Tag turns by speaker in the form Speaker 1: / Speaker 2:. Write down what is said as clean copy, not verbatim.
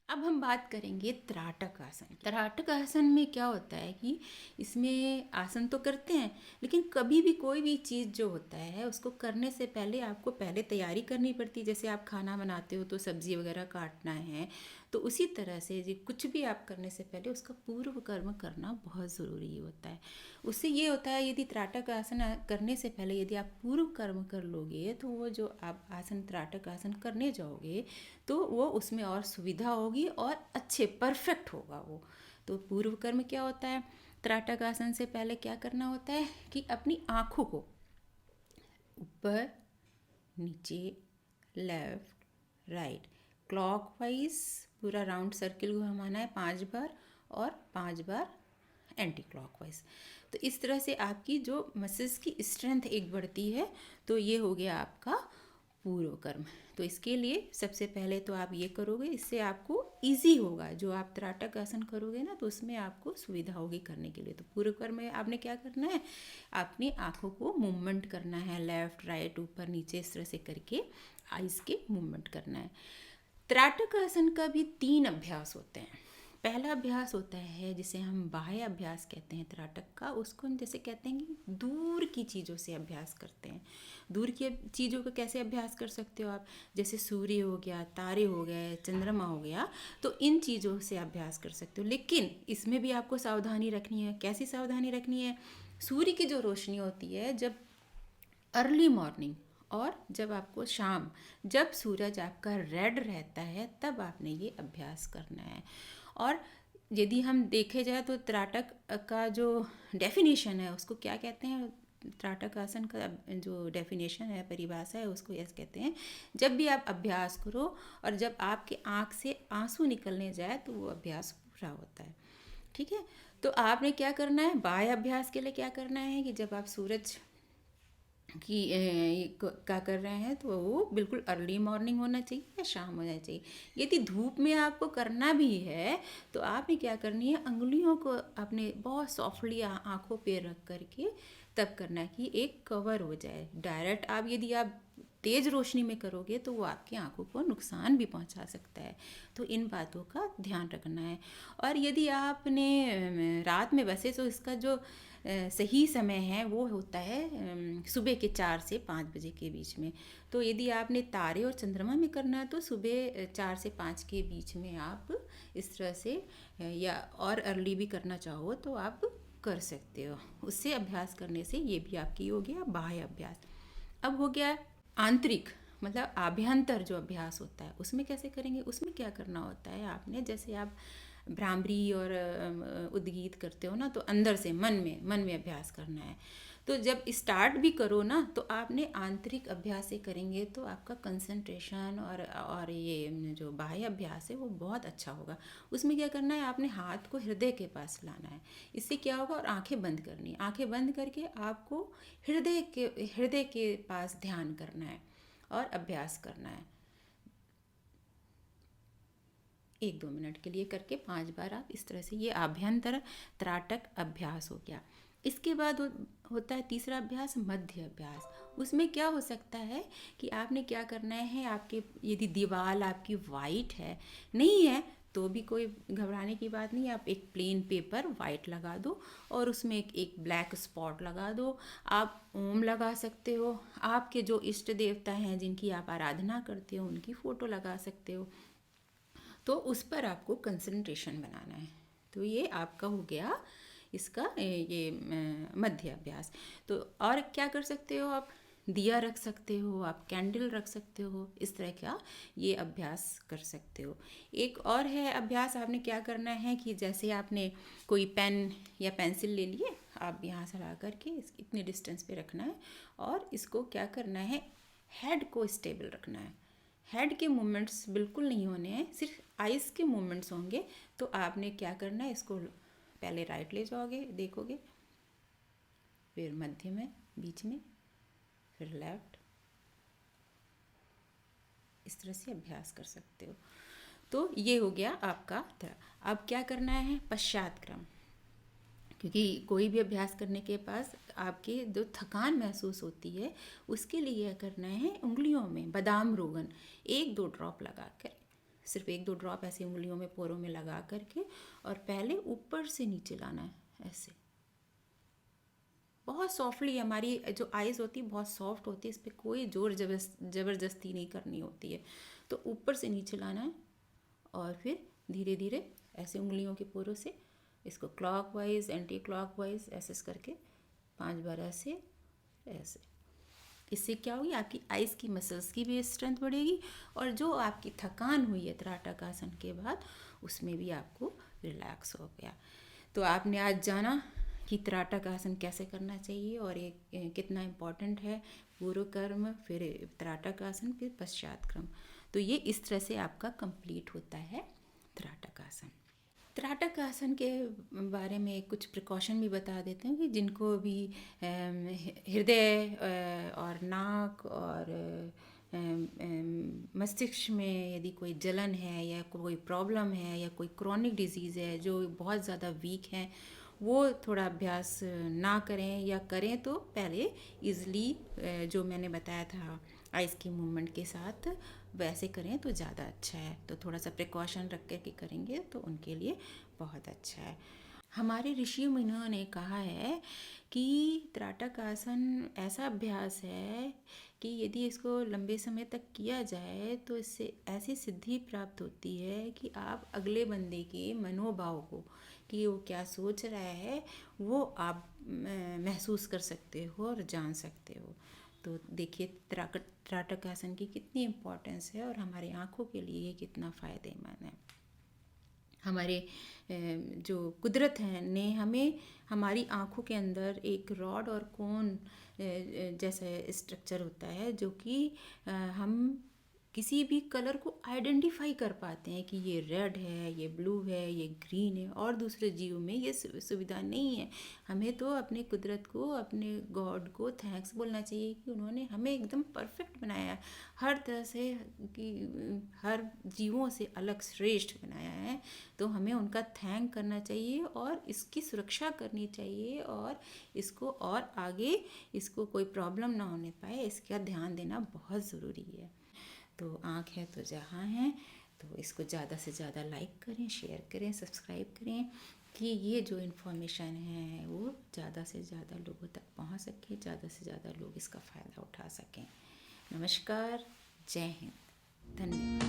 Speaker 1: अब हम बात करेंगे त्राटक आसन। त्राटक आसन में क्या होता है कि इसमें आसन तो करते हैं, लेकिन कभी भी कोई भी चीज़ जो होता है उसको करने से पहले आपको पहले तैयारी करनी पड़ती है। जैसे आप खाना बनाते हो तो सब्ज़ी वगैरह काटना है, तो उसी तरह से जी कुछ भी आप करने से पहले उसका पूर्व कर्म करना बहुत ज़रूरी होता है। उससे ये होता है, यदि त्राटक आसन करने से पहले यदि आप पूर्व कर्म कर लोगे तो वो जो आप आसन त्राटक आसन करने जाओगे तो वो उसमें और सुविधा होगी और अच्छे परफेक्ट होगा वो। तो पूर्व कर्म क्या होता है, त्राटक आसन से पहले क्या करना होता है कि अपनी आँखों को ऊपर नीचे लेफ्ट राइट क्लॉकवाइज पूरा राउंड सर्किल घुमाना है 5 बार, और 5 बार एंटी क्लॉकवाइज। तो इस तरह से आपकी जो मसल्स की स्ट्रेंथ एक बढ़ती है। तो ये हो गया आपका पूर्व कर्म। तो इसके लिए सबसे पहले तो आप ये करोगे, इससे आपको इजी होगा। जो आप त्राटक आसन करोगे ना तो उसमें आपको सुविधा होगी करने के लिए। तो पूर्व कर्म में आपने क्या करना है, अपनी आँखों को मूवमेंट करना है, लेफ़्ट राइट ऊपर नीचे इस तरह से करके आइज़ के मूवमेंट करना है। त्राटक आसन का भी 3 अभ्यास होते हैं। पहला अभ्यास होता है जिसे हम बाह्य अभ्यास कहते हैं त्राटक का। उसको हम जैसे कहते हैं कि दूर की चीज़ों से अभ्यास करते हैं। दूर की चीज़ों का कैसे अभ्यास कर सकते हो आप, जैसे सूर्य हो गया, तारे हो गए, चंद्रमा हो गया, तो इन चीज़ों से अभ्यास कर सकते हो। लेकिन इसमें भी आपको सावधानी रखनी है। कैसी सावधानी रखनी है, सूर्य की जो रोशनी होती है जब अर्ली मॉर्निंग और जब आपको शाम, जब सूरज आपका रेड रहता है तब आपने ये अभ्यास करना है। और यदि हम देखे जाए तो त्राटक का जो डेफिनेशन है उसको क्या कहते हैं, त्राटक आसन का जो डेफिनेशन है, परिभाषा है, उसको ऐसे कहते हैं, जब भी आप अभ्यास करो और जब आपके आँख से आंसू निकलने जाए तो वो अभ्यास पूरा होता है। ठीक है। तो आपने क्या करना है, बाह्य अभ्यास के लिए क्या करना है कि जब आप सूरज कि क्या कर रहे हैं तो वो बिल्कुल अर्ली मॉर्निंग होना चाहिए या शाम होना चाहिए। यदि धूप में आपको करना भी है तो आपने क्या करनी है, अंगुलियों को अपने बहुत सॉफ्टली आँखों पे रख करके तब करना है कि एक कवर हो जाए। डायरेक्ट आप यदि आप तेज़ रोशनी में करोगे तो वो आपकी आंखों को नुकसान भी पहुंचा सकता है। तो इन बातों का ध्यान रखना है। और यदि आपने रात में, वैसे तो इसका जो सही समय है वो होता है सुबह के 4 से 5 बजे के बीच में। तो यदि आपने तारे और चंद्रमा में करना है तो सुबह 4 से 5 के बीच में आप इस तरह से या और अर्ली भी करना चाहो तो आप कर सकते हो। उससे अभ्यास करने से ये भी आपकी हो गया बाह्य अभ्यास। अब हो गया आंतरिक, मतलब आभ्यंतर जो अभ्यास होता है उसमें कैसे करेंगे। उसमें क्या करना होता है, आपने जैसे आप भ्रामरी और उद्गीत करते हो ना, तो अंदर से मन में अभ्यास करना है। तो जब स्टार्ट भी करो ना तो आपने आंतरिक अभ्यास से करेंगे तो आपका कंसंट्रेशन और ये जो बाह्य अभ्यास है वो बहुत अच्छा होगा। उसमें क्या करना है, आपने हाथ को हृदय के पास लाना है। इससे क्या होगा, और आंखें बंद करनी है। आंखें बंद करके आपको हृदय के पास ध्यान करना है और अभ्यास करना है। 1-2 मिनट के लिए करके 5 बार आप इस तरह से, ये आभ्यंतर त्राटक अभ्यास हो गया। इसके बाद होता है तीसरा अभ्यास, मध्य अभ्यास। उसमें क्या हो सकता है कि आपने क्या करना है, आपके यदि दीवार आपकी वाइट है, नहीं है तो भी कोई घबराने की बात नहीं है। आप एक प्लेन पेपर वाइट लगा दो और उसमें एक ब्लैक स्पॉट लगा दो। आप ओम लगा सकते हो। आपके जो इष्ट देवता हैं जिनकी आप आराधना करते हो उनकी फ़ोटो लगा सकते हो। तो उस पर आपको कंसंट्रेशन बनाना है। तो ये आपका हो गया इसका ये मध्य अभ्यास। तो और क्या कर सकते हो, आप दिया रख सकते हो, आप कैंडल रख सकते हो, इस तरह का ये अभ्यास कर सकते हो। एक और है अभ्यास, आपने क्या करना है कि जैसे आपने कोई पेन या पेंसिल ले लिए, आप यहाँ से ला करके इतने डिस्टेंस पे रखना है और इसको क्या करना है, हेड को स्टेबल रखना है। हेड के मूवमेंट्स बिल्कुल नहीं होने हैं, सिर्फ आइज़ के मूवमेंट्स होंगे। तो आपने क्या करना है, इसको पहले राइट ले जाओगे, देखोगे, फिर मध्य में, बीच में, फिर लेफ्ट, इस तरह से अभ्यास कर सकते हो। तो ये हो गया आपका तरह। अब क्या करना है, पश्चात क्रम, क्योंकि कोई भी अभ्यास करने के पास आपके जो थकान महसूस होती है उसके लिए यह करना है, उंगलियों में बादाम रोगन 1-2 ड्रॉप लगा कर सिर्फ 1-2 ड्रॉप ऐसे उंगलियों में पोरों में लगा करके, और पहले ऊपर से नीचे लाना है ऐसे, बहुत सॉफ्टली। हमारी जो आइज़ होती है बहुत सॉफ्ट होती है, इस पर कोई जोर ज़बरदस्ती नहीं करनी होती है। तो ऊपर से नीचे लाना है और फिर धीरे धीरे ऐसे उंगलियों के पोरों से इसको क्लॉकवाइज एंटी क्लॉकवाइज ऐसे करके 5 बार ऐसे ऐसे। इससे क्या होगी, आपकी आइज़ की मसल्स की भी स्ट्रेंथ बढ़ेगी, और जो आपकी थकान हुई है त्राटक आसन के बाद उसमें भी आपको रिलैक्स हो गया। तो आपने आज जाना कि त्राटक आसन कैसे करना चाहिए और ये कितना इम्पॉर्टेंट है। पूर्व कर्म, फिर त्राटक आसन, फिर पश्चात क्रम। तो ये इस तरह से आपका कंप्लीट होता है त्राटक आसन। त्राटक आसन के बारे में कुछ प्रिकॉशन भी बता देते हैं कि जिनको भी हृदय और नाक और मस्तिष्क में यदि कोई जलन है या कोई प्रॉब्लम है या कोई क्रॉनिक डिजीज़ है, जो बहुत ज़्यादा वीक हैं, वो थोड़ा अभ्यास ना करें, या करें तो पहले इजली जो मैंने बताया था आइस की मूवमेंट के साथ वैसे करें तो ज़्यादा अच्छा है। तो थोड़ा सा प्रिकॉशन रख कर के करेंगे तो उनके लिए बहुत अच्छा है। हमारे ऋषि मुनियों ने कहा है कि त्राटक आसन ऐसा अभ्यास है कि यदि इसको लंबे समय तक किया जाए तो इससे ऐसी सिद्धि प्राप्त होती है कि आप अगले बंदे के मनोभाव को, कि वो क्या सोच रहा है, वो आप महसूस कर सकते हो और जान सकते हो। तो देखिए त्राटक आसन की कितनी इम्पोर्टेंस है और हमारी आँखों के लिए ये कितना फ़ायदेमंद है। हमारे जो कुदरत है ने हमें हमारी आँखों के अंदर एक रॉड और कोन जैसे स्ट्रक्चर होता है, जो कि हम किसी भी कलर को आइडेंटिफाई कर पाते हैं कि ये रेड है, ये ब्लू है, ये ग्रीन है, और दूसरे जीवों में ये सुविधा नहीं है। हमें तो अपने कुदरत को, अपने गॉड को थैंक्स बोलना चाहिए कि उन्होंने हमें एकदम परफेक्ट बनाया है, हर तरह से, कि हर जीवों से अलग श्रेष्ठ बनाया है। तो हमें उनका थैंक करना चाहिए और इसकी सुरक्षा करनी चाहिए, और इसको और आगे इसको कोई प्रॉब्लम ना होने पाए, इसका ध्यान देना बहुत ज़रूरी है। तो आँख है तो जहाँ है, तो इसको ज़्यादा से ज़्यादा लाइक करें, शेयर करें, सब्सक्राइब करें, कि ये जो इन्फॉर्मेशन है वो ज़्यादा से ज़्यादा लोगों तक पहुँच सके, ज़्यादा से ज़्यादा लोग इसका फ़ायदा उठा सकें। नमस्कार, जय हिंद, धन्यवाद।